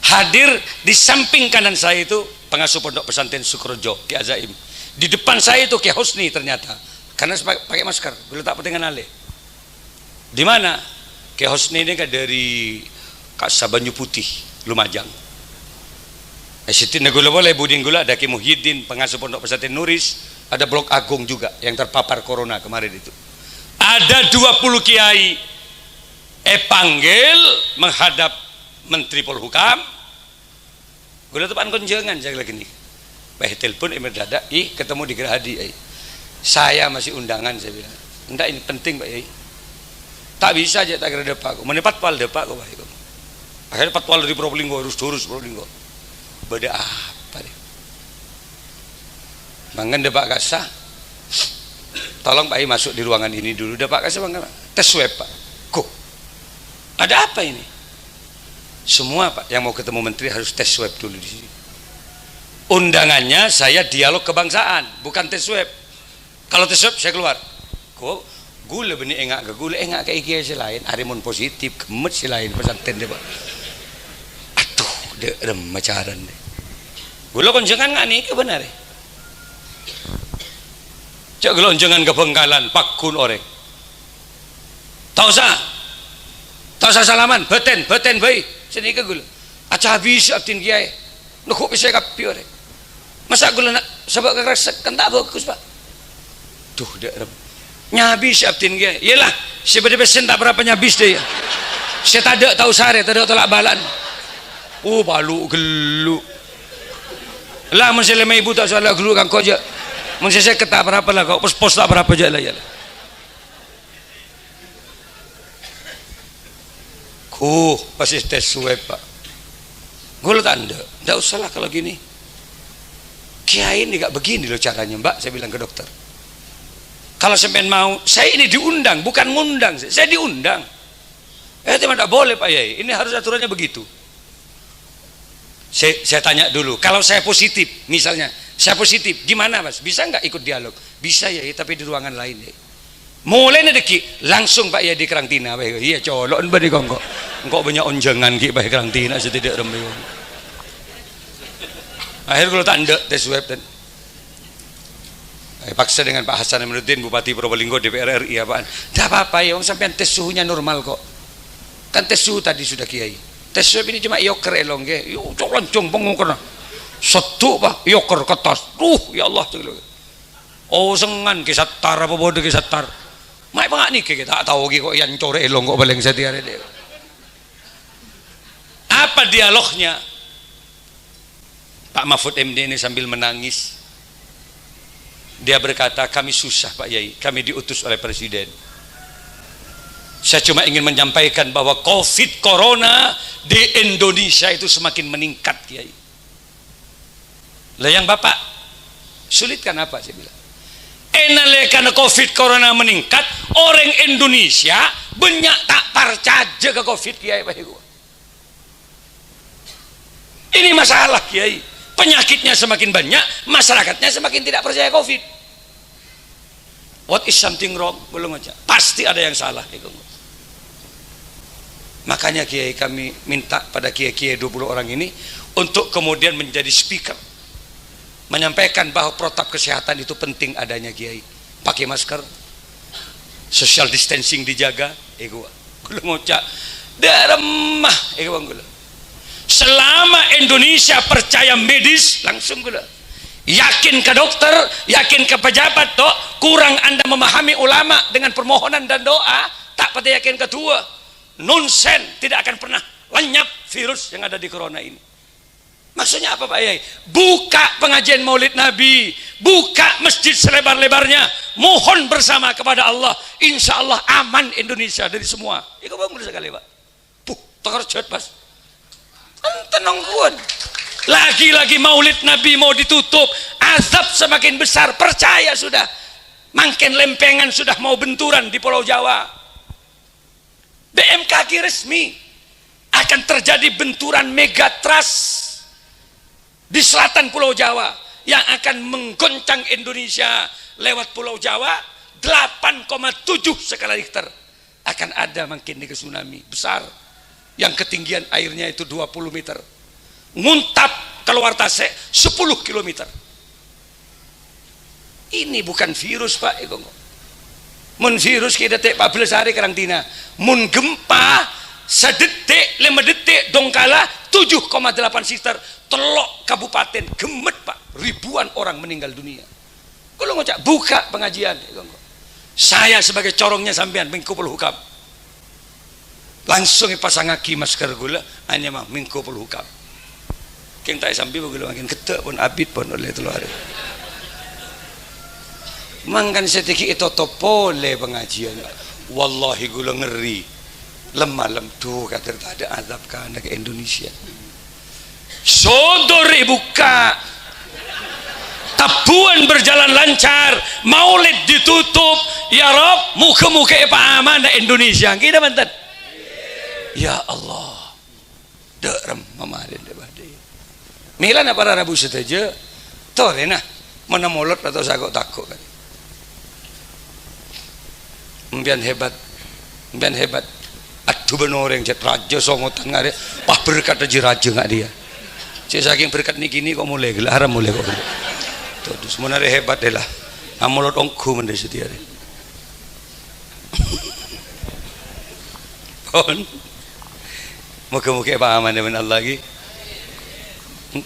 Hadir di samping kanan saya itu pengasuh pondok pesantren Sukrojo Ki Azaim. Di depan saya itu Ki Husni ternyata. Karena pakai masker, boleh tak dengan ale. Di mana? Ki Husni ini kan dari Kasa Banyu Putih, Lumajang. Sitin Nagula boleh Budin Gula ada Ki Muhyiddin pengasuh pondok pesantren Nuris, ada Blok Agung juga yang terpapar corona kemarin itu. Ada 20 kiai panggil menghadap Menteri Polhukam. Gula tepan konjangan saya lagi nih. Baik telepon dadak, ketemu di Gerahadi. Saya masih undangan saya bilang. Enggak ini penting Pak Yai. Tak bisa aja tak kira depak aku. Menepat pal depak kok baik. Akhirnya patwal dari Probolinggo harus turus Probolinggo. Beda apa deh. Mangan depak kasah. Tolong Pak Yai masuk di ruangan ini dulu. Depak kasah mangan. Tes swab Pak. Kok? Ada apa ini? Semua Pak yang mau ketemu menteri harus tes swab dulu di sini. Undangannya saya dialog kebangsaan, bukan tes swab. Kalau tes swab saya keluar. Kok gula benih enggak ke gula enggak ke IKI si lain. Arimun positif, kemet si lain pesantren deh Pak. Aduh, deh remacaran deh. Gula konjangan nggak nih kebenar. Cak gelonjangan ke Bengkalan, Pakun orek. Tahu salaman, beten bayi. Sini ke gula. Aca habis aktin kiai. Nuku bisa kapi orek. Masa gula nak sebab keresek kan tak bagus Pak. Tuh dia nyabis aktin kiai. Iyalah, sebab pesen tak berapa nyabis dia. Saya tak ada tahu sare, tak ada tolak balan. Balu gelu. Lah mun selama ibu tak salah gelu kan kau je. Mun saya ketak berapa lah kau pos tak berapa je lah ya. Pasti tes swab Pak. Gue tanda, tidak usah lah kalau gini. Kiai ini gak begini loh caranya Mbak, saya bilang ke dokter. Kalau sampean mau, saya ini diundang, bukan ngundang, saya diundang. Tidak boleh Pak Yai, ini harus aturannya begitu. Saya tanya dulu, kalau saya positif, misalnya Saya positif, gimana mas? Bisa nggak ikut dialog? Bisa ya, tapi di ruangan lain ya. Mulai nedeki langsung pak ya di karantina. Iya colok badi kongko. Engkau banyak onjangan ki pak karantina setidak remeh. Akhir kalau tak ndek tes web dan paksa dengan Pak Hasan Aminuddin Bupati Probolinggo DPR RI apaan? Tidak apa-apa ya, sampean tes suhunya normal kok. Kan tes suhu tadi sudah kiai. Tes swab ini cuma yoker elong ke. Yo lancung pengukur. Satu pak yoker kertas. Ya Allah. Oh sengan kisah tar apa bodoh kisah tar. Mak apa nih kita tak tahu kok yang core elong kok baleng setiap hari. Apa dialognya? Pak Mahfud MD ini sambil menangis. Dia berkata, kami susah Pak Yai, kami diutus oleh Presiden. Saya cuma ingin menyampaikan bahwa COVID Corona di Indonesia itu semakin meningkat Kiai. Lah yang Bapak sulitkan apa saya bilang? Karena COVID Corona meningkat, orang Indonesia banyak tak percaya ke COVID Kiai Pak Ibu. Ini masalah Kiai. Penyakitnya semakin banyak, masyarakatnya semakin tidak percaya COVID. What is something wrong? Belum aja. Pasti ada yang salah. Makanya Kiai kami minta pada Kiai-Kiai 20 orang ini untuk kemudian menjadi speaker, menyampaikan bahwa protap kesehatan itu penting adanya Kiai. Pakai masker, social distancing dijaga. Belum ngocak. Daremah. Selama Indonesia percaya medis, langsung gula. Yakin ke dokter, yakin ke pejabat toh, kurang Anda memahami ulama dengan permohonan dan doa, tak pada yakin ketua. Nonsen, tidak akan pernah lenyap virus yang ada di corona ini. Maksudnya apa Pak Yai? Buka pengajian Maulid Nabi, buka masjid selebar-lebarnya, mohon bersama kepada Allah, insya Allah aman Indonesia dari semua. Itu bagus sekali Pak. Terkejut Mas. Tenang kuan. Lagi-lagi Maulid Nabi mau ditutup, azab semakin besar, percaya sudah. Makin lempengan sudah mau benturan di Pulau Jawa. BMKG resmi akan terjadi benturan megatrust di selatan Pulau Jawa yang akan menggoncang Indonesia lewat Pulau Jawa. 8,7 skala Richter akan ada makin di tsunami besar yang ketinggian airnya itu 20 meter, nguntap keluar Tasek 10 km. Ini bukan virus Pak. Mun virus kita detik 14 hari karantina, mun gempa sedetik 5 detik Donggala 7,8 Richter, telok kabupaten gemet Pak, ribuan orang meninggal dunia. Kalau ngocak buka pengajian, saya sebagai corongnya sampean Mengkopol Hukam langsung pasang kaki masker gula hanya mah Mengkopol Hukam. Keng tak sambil gula makin ketek pun abid pun oleh telur. Mangkan setiki itu topole pengajian. Wallahi gula ngeri. Lemah tuh kata ada azab kan ke Indonesia. Sodor buka. Tabuan berjalan lancar, Maulid ditutup. Ya Rob, muka-muka Pak aman di Indonesia. Kita mantan. Ya Allah, derem mamarin deh badai. Milan apa Rabu saja, toh nah mana mulut atau sagok takut kan? Mbian hebat. Aduh benar yang jet raja songotan ngare, pah berkat aja raja nggak dia. Saya saking berkat nih gini kok mulai gila haram mulai kok. Tuh sebenarnya hebat deh lah. Amulut ongku mending setiap hari. Muka-muka Pak aman dengan Allah lagi.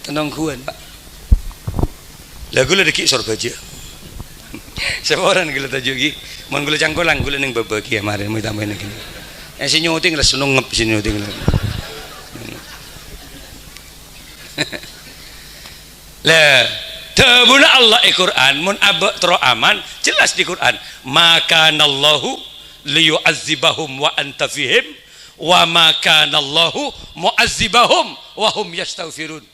Tenang kuan Pak. Lagu lah deki sorbaja. Siapa orang gila tajugi? Mau gula cangkolang gula neng babagi kemarin mau tambahin lagi. Yang si nyuting lah seneng ngep si nyuting lah. Lah, tabuna Allah Al-Quran mun abak tero aman jelas di Quran. Maka Allahu liyu'adzibahum wa anta fihim wa maka Allahu mu'adzibahum wa hum yastaghfirun.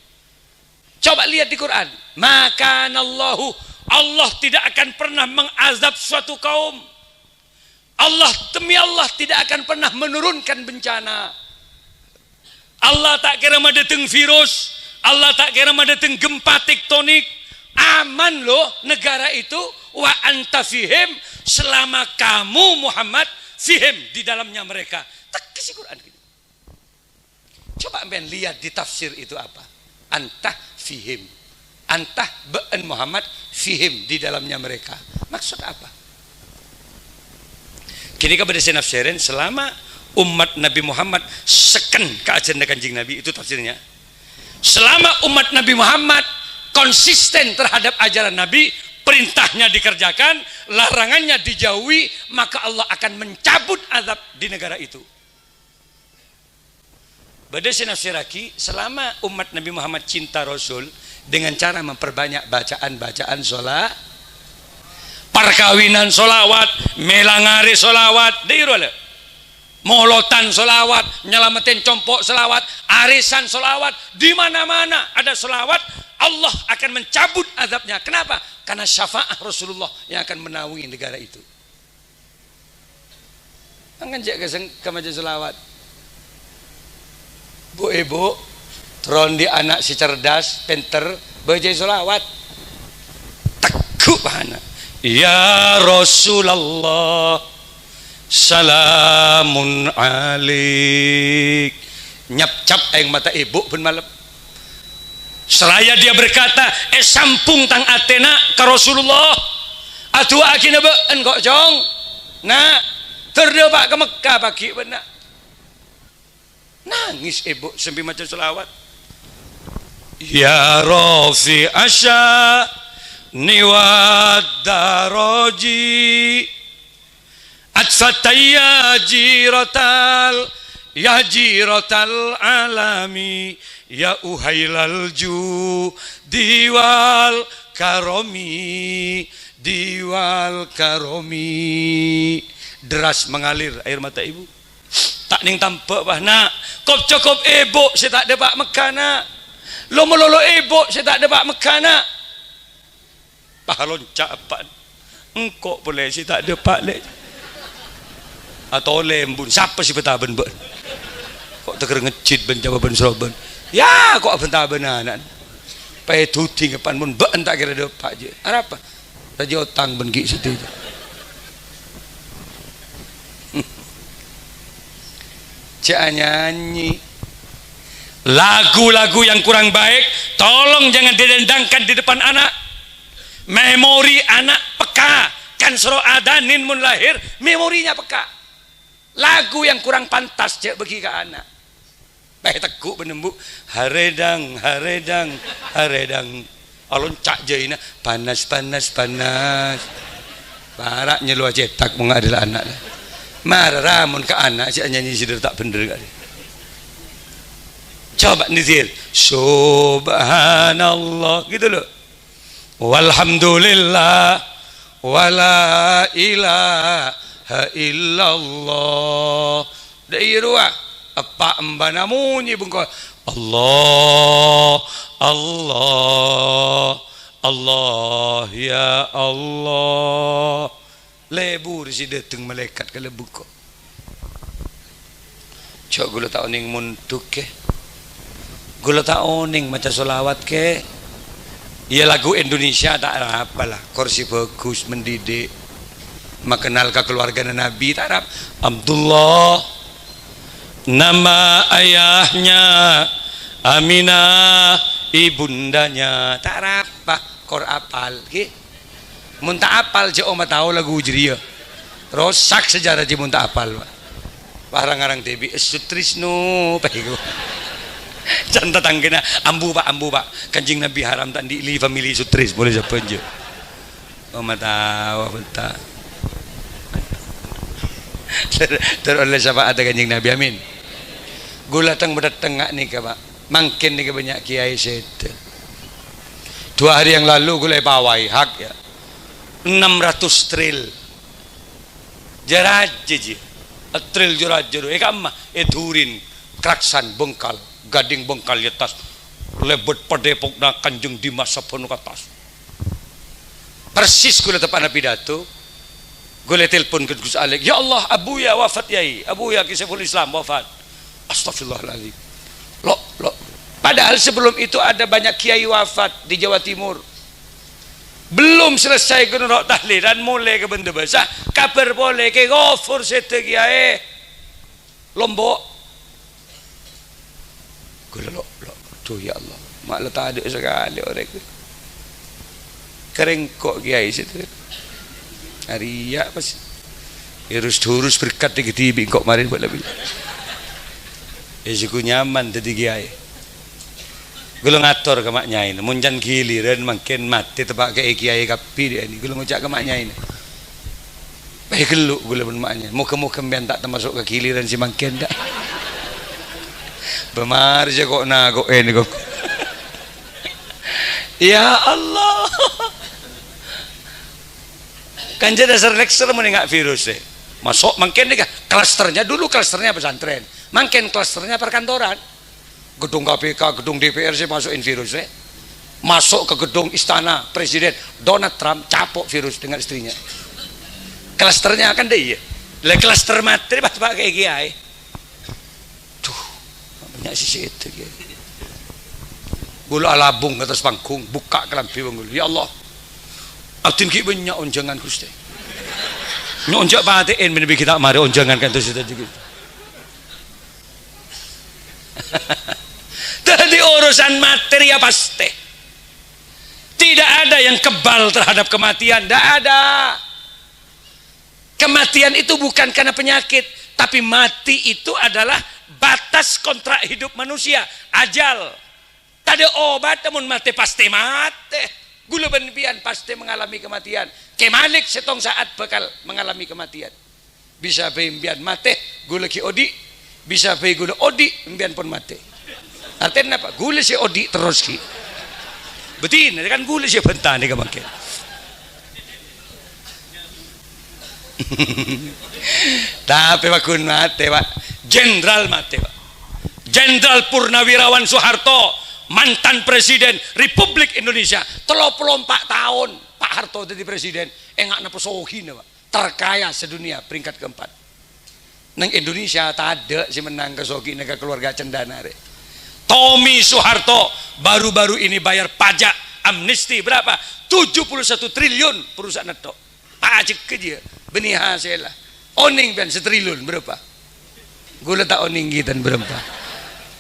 Coba lihat di Quran. Maka Allahu, Allah tidak akan pernah mengazab suatu kaum. Allah demi Allah tidak akan pernah menurunkan bencana. Allah tak kira mendatang virus, Allah tak kira mendatang gempa tektonik, aman loh negara itu, wa anta fihim, selama kamu Muhammad fihim, di dalamnya mereka. Tekisi Quran gitu. Coba men lihat di tafsir itu apa, anta fihim, anta be'en Muhammad fihim, di dalamnya mereka, maksud apa? Kini kepada saya nafsirin, selama umat Nabi Muhammad seken ke agenda Kanjeng Nabi, itu tafsirnya. Selama umat Nabi Muhammad konsisten terhadap ajaran Nabi, perintahnya dikerjakan, larangannya dijauhi, maka Allah akan mencabut azab di negara itu. Badai nafsiraki, selama umat Nabi Muhammad cinta Rasul dengan cara memperbanyak bacaan-bacaan sholat, perkawinan sholawat, melangari sholawat, molotan sholawat, nyelamatin compok sholawat, arisan sholawat, di mana-mana ada sholawat, Allah akan mencabut azabnya. Kenapa? Karena syafaat Rasulullah yang akan menaungi negara itu. Ngajak ke majelis sholawat, bu ibu tron di anak si cerdas pinter baca sholawat tekuk bahana, ya Rasulullah salamun alik, nyap-cap yang mata ibu pun malam. Seraya dia berkata, sampung tang atena ke Rasulullah, atu akina beun kok jong, nah terdepak ke Mekah pagi benak. Nangis ibu sambil macam selawat, ya Rafi asya niwad daroji atfataya jiratal ya jiratal alami ya uhailal ju diwal karomi diwal karomi. Deras mengalir air mata ibu, tak ning tampak bah nak kop cukup ibu saya tak depak Mekah nak, lo melolo ibu saya tak depak Mekah nak, pahalon capan engkau boleh saya tak depak le atau lembun siapa si betaben ben kok teker ngecit ben jawaban soban ya kok betaben anak pay tuting pan mun ben tak kira depak je apa raja otang ben gi situ. Jangan nyanyi lagu-lagu yang kurang baik, tolong jangan didendangkan di depan anak. Memori anak peka, kan suruh adanin mun lahir, memorinya peka. Lagu yang kurang pantas cek bagi ke anak. Baik teguk benembu, haredang, haredang, haredang. Alon cak jaina, panas, panas, panas. Baraknya lu cetak mengadil anak. Marah mun ke anak si nyanyi sidir tak bener kali. Coba nizir subhanallah gitu loh, walhamdulillah wala ilaha illallah dairua apa embana munyi bungko Allah Allah Allah ya Allah. Lebur si dateng malaikat ke lebu kok. Cok gula tak oning muntuk ke, gula tak oning macam solawat ke. Ya lagu Indonesia tak apalah, kursi bagus mendidik, mengenal ke keluarga Nabi tak arap. Abdullah nama ayahnya, Aminah ibundanya tak apa kor apal ke. Munta apal je oma tahu lagu Hujriyah rosak sejarah je munta apal barang-barang debi sutrisnu pahiku jangan tanggena ambu pak Kanjeng Nabi haram tak di family sutris boleh siapa je oma tahu betul teroleh siapa ada Kanjeng Nabi amin. Gula tang berdatengak nih ke pak mangkin nih banyak kiai set 2 hari yang lalu gula pawai hak ya 600 tril jaraj je tril jaraj jero kamma turin kraksan bengkal gading bengkal di atas lebet padepok na Kanjeng Dimas sapono ke atas persis gula tepat pidato gula telepon ke Gus Alek, ya Allah abuya wafat yai, abuya Kisahul Islam wafat, astagfirullahaladzim lo padahal sebelum itu ada banyak kiai wafat di Jawa Timur. belum selesai ke nurok tahlilan mulai ke benda besar kabar boleh ke gofur setegi ae Lombok gue lo tuh ya Allah mak lo tak ada sekali orang itu kering kok kiai situ hari ya pas urus berkat di TV kok marin buat lebih isiku nyaman tadi kiai gue ngatur ke maknya ini muncan giliran makin mati tebak ke kiai kapi dia ini gue ngucap ke maknya ini baik geluk gue pun maknya muka-muka biar tak termasuk ke giliran si makin dah bemar aja kok kok ini kok ya Allah kan jadi dasar lecture menengak virus deh masuk makin nih klasternya dulu klasternya pesantren makin klasternya perkantoran gedung KPK, gedung DPR sih masukin virus masuk ke gedung istana presiden Donald Trump capok virus dengan istrinya klasternya kan deh ya klaster materi pas pakai kiai tuh banyak sisi itu gula alabung atas panggung buka kelampi gula ya Allah atin ki banyak onjangan Gusti nyonjak batiin menebi kita mari onjangan kan terus itu gitu jadi urusan materi ya pasti tidak ada yang kebal terhadap kematian, tidak ada. Kematian itu bukan karena penyakit, tapi mati itu adalah batas kontrak hidup manusia, ajal. Tak ada obat namun mati pasti mati. Gula benbian pasti mengalami kematian. Kemalik setong saat bakal mengalami kematian. Bisa pembian mati gula ki odi, bisa pe gula odi pembian pun mati. Artinya apa? Gula si odi terus ki. Betin, kan gula si bentar ni kemakin. Tapi wakun mati pak, Jenderal mati pak, Jenderal Purnawirawan Soeharto, mantan Presiden Republik Indonesia, 34 tahun Pak Harto jadi presiden, enggak naposohin pak, terkaya sedunia peringkat keempat. Neng Indonesia tak ada si menang kesogi negara keluarga cendana re. Tommy Soeharto baru-baru ini bayar pajak amnesti berapa? 71 triliun perusahaan itu. Pajak ke dia, benih hasil lah. Oning kan setriliun berapa? Gula tak oning kita berapa?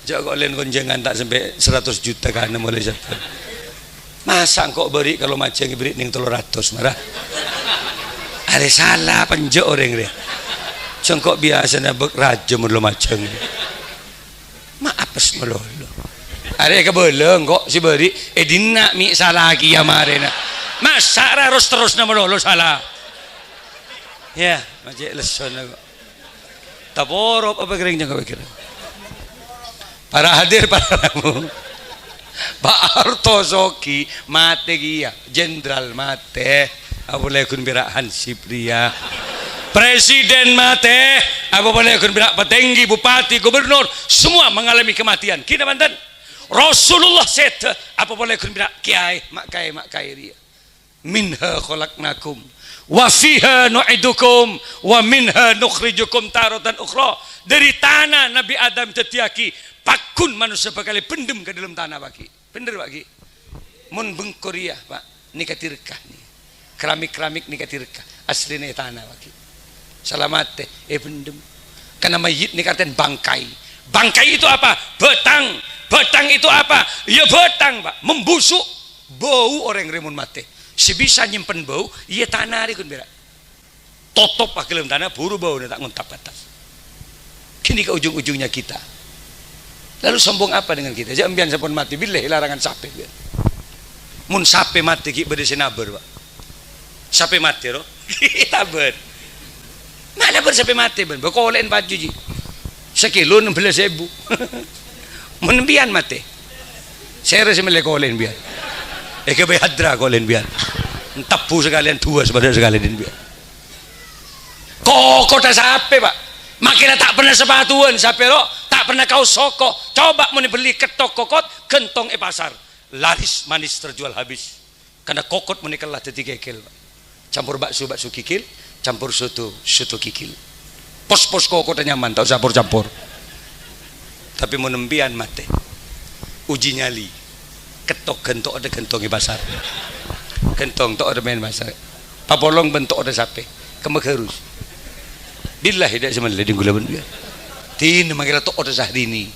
Jago kalian konjangan tak sampai 100 juta karena mulai satu. Masa kok beri kalau macam beri ning 300 marah? Ada salah penjok orang dia. Cengkok biasa nabek raja mulu macam. Maapes melolo. Ada kebolong kok si beri dina mi salah lagi ya marena. Masa harus terus nama melolo salah. Ya, macam leson aku. Taporop apa kering jangan pikir. Para hadir para tamu. Pak Harto Soki mate gia, Jenderal mate, apa boleh kun birak Hansip dia. Presiden mate, apa boleh kun birak petinggi, bupati, gubernur, semua mengalami kematian. Kita mantan. Rasulullah set, apa boleh kun birak kiai, mak kai dia. Minha khalaqnakum wa fiha nu'idukum wa minha nukhrijukum taratan ukhra. Dari tanah Nabi Adam tetiaki pakun manusia bakal pendem ke dalam tanah bagi. Bener bagi. Mun bengkoriah pak nikatirkah nih. Keramik nikatirkah aslinya tanah bagi. Salamate pendem. Karena mayit nikaten bangkai. Bangkai itu apa? Betang. Betang itu apa? Ya betang pak. Membusuk bau orang remun mate. Sebisa nyimpen bau, iya tanah hari kun berak. Totop pak dalam tanah, buru bau tak nguntap atas. Kini ke ujung-ujungnya kita. Lalu sombong apa dengan kita? Jangan biar sapun mati, bilih larangan sape. Mun sape mati ki berde senaber pak. Sape mati roh, kita ber. Mana ber sape mati ben? Bekolen baju ji. Sekilo 16.000. Mun bian mati. Saya rasa melekolen biar. Kebay hadra kolen biar. Tapu sekalian dua sebenarnya sekalian biar. Kok kota sape pak? Makinnya tak pernah sepatuan sape lo, tak pernah kau soko. Coba mau beli ketok kokot, gentong pasar, laris manis terjual habis. Karena kokot menikalah teti kekil pak. Campur bakso kikil, campur soto kikil. Pos kokot nyaman, tak usah campur. Tapi mau nembian mate, uji nyali. Ketok gentok ada gentong di pasar Kentong tok ada main masa. Papolong bentuk ada sape. Kemegerus. Billahi dak sama leding gula ben. Tin manggil tok ada sahdini.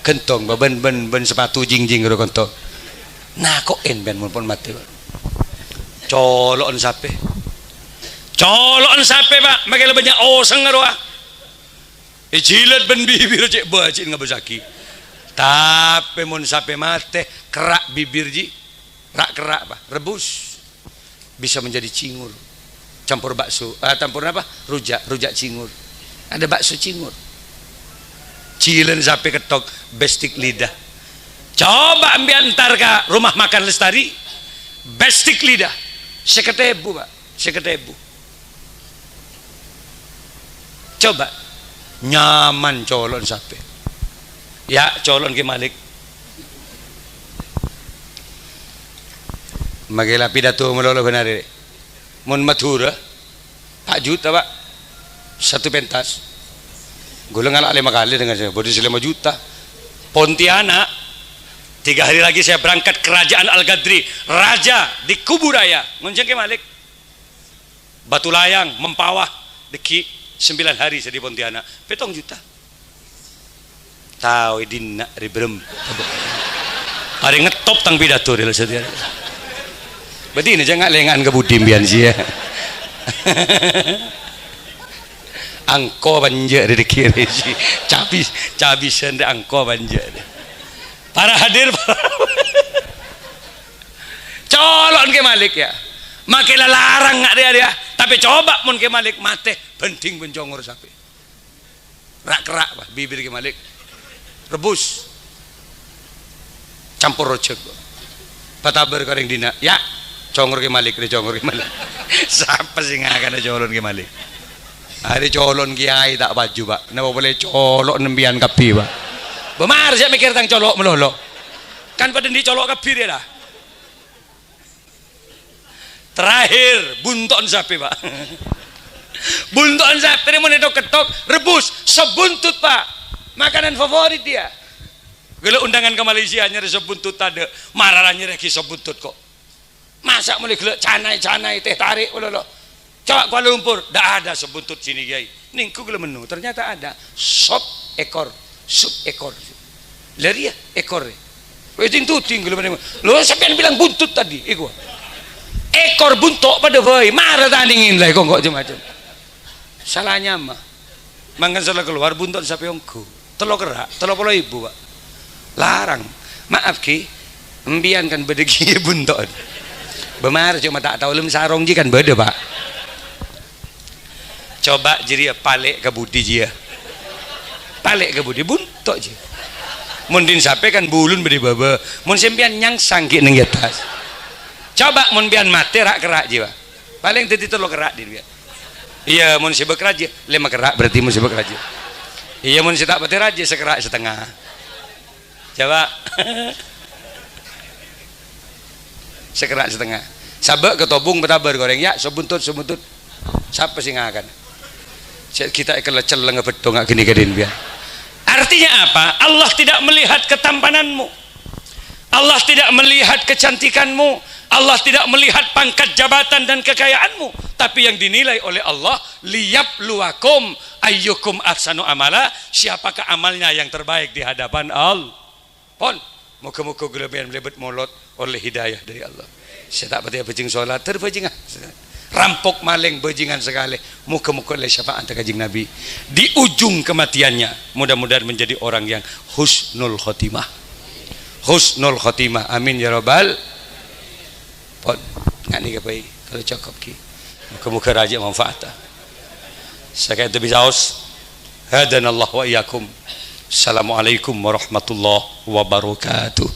Kentong ben sepatu jing-jing karo kentong. Nah kok en ben mun pun mati. Colokon sape. Colokon sape Pak, manggil banyak oseng karo ah. Jilat ben bibir cek bacin ngabesaki. Tapi mun sape mate kerak bibir ji. Rak kerak Pak, rebus. Bisa menjadi cingur, campur bakso, campur apa? Rujak cingur. Ada bakso cingur. Cilen sapi ketok, bestik lidah. Coba ambil antar ke rumah makan Lestari, bestik lidah, seketebu Pak, seketebu. Coba, nyaman colon sapi. Ya colon ke Malik. Magela pidato melolo benar ini. Mun Madura 4 juta Pak. 1 pentas. Gula ngalak 5 kali dengan saya. Bodi 5 juta. Pontianak 3 hari lagi saya berangkat kerajaan Al-Gadri. Raja di Kuburaya. Ngonceng ke Malik. Batu Layang, Mempawah, deki 9 hari saya di Pontianak. 7 juta. Tahu dina ribrem. Hari ngetop tang pidato dia setia. Berarti ini jangan lengan ke budim bian sih ya. Angko banjir di kiri sih. Cabi sende angko banjir. Para hadir colon ke Malik ya. Makilah larang nggak dia. Tapi coba mun ke Malik mate penting bencongor sapi. Rak kerak Pak, bibir ke Malik. Rebus. Campur rojek. Pataber koreng dina. Ya. Congor ke Malik, dia congor ke Malik. Siapa sih nggak akan ada colon ke Malik? Hari colon kiai tak baju Pak. Napa boleh colok nembian kapi Pak? Bemar saya mikir tentang colok melolo. Kan pada di colok kapi dia dah. Terakhir bunton sapi Pak. Bunton sapi ini mau ketok rebus sebuntut Pak. Makanan favorit dia. Kalau undangan ke Malaysia nyari sebuntut ada, marahnya lagi sebuntut kok. Masa mulai gelek canai teh tarik lho. Coba Kuala Lumpur dah ada sebuntut sini Kiai. Ningku gelem menu ternyata ada sop ekor, sup ekor. Lari ya ekor. Wis tintuting gelem menu. Lho sampean bilang buntut tadi iku. Ekor buntok pada bae marah tandingin lah kok macam. Salahnya mah. Mangkan salah keluar buntut sampai ongku. Telo kerak, 30.000 Pak. Larang. Maaf Ki. Embian kan bedegi buntut. Bemar cuma tak tahu lem sarong ji kan beda Pak. Coba jadi palek ke budi dia. Palek ke budi buntok je. Mundin sape kan bulun beri baba. Mun sempian nyang sangki neng atas. Coba mun pian mate rak kerak je Pak. Paling tadi telo kerak dia. Iya mun sibuk raja 5 kerak berarti mun sibuk raja. Iya mun si tak pati raja sekerak setengah. Coba. Sekerak setengah. Sabak ketobung betabar goreng ya sebuntut. Siapa sih ngakan? Kita ikan lecel ngebedong nggak gini kedin biar. Artinya apa? Allah tidak melihat ketampananmu. Allah tidak melihat kecantikanmu. Allah tidak melihat pangkat jabatan dan kekayaanmu. Tapi yang dinilai oleh Allah liyabluwakum ayyukum ahsanu amala. Siapakah amalnya yang terbaik di hadapan Allah? Pon. Moga-moga gelebihan melebet molot oleh hidayah dari Allah. Saya tak percaya bejing sholat terbejingan. Rampok maling bejingan sekali. Moga-moga oleh syafaat kajing Nabi. Di ujung kematiannya mudah-mudahan menjadi orang yang husnul khotimah. Husnul khotimah. Amin ya rabbal. Pon. Nggak nih kepai. Kalau cakap ki. Moga-moga raja manfaat. Saya kata bisa aus. Hadanallah wa iyyakum. Assalamualaikum warahmatullahi wabarakatuh.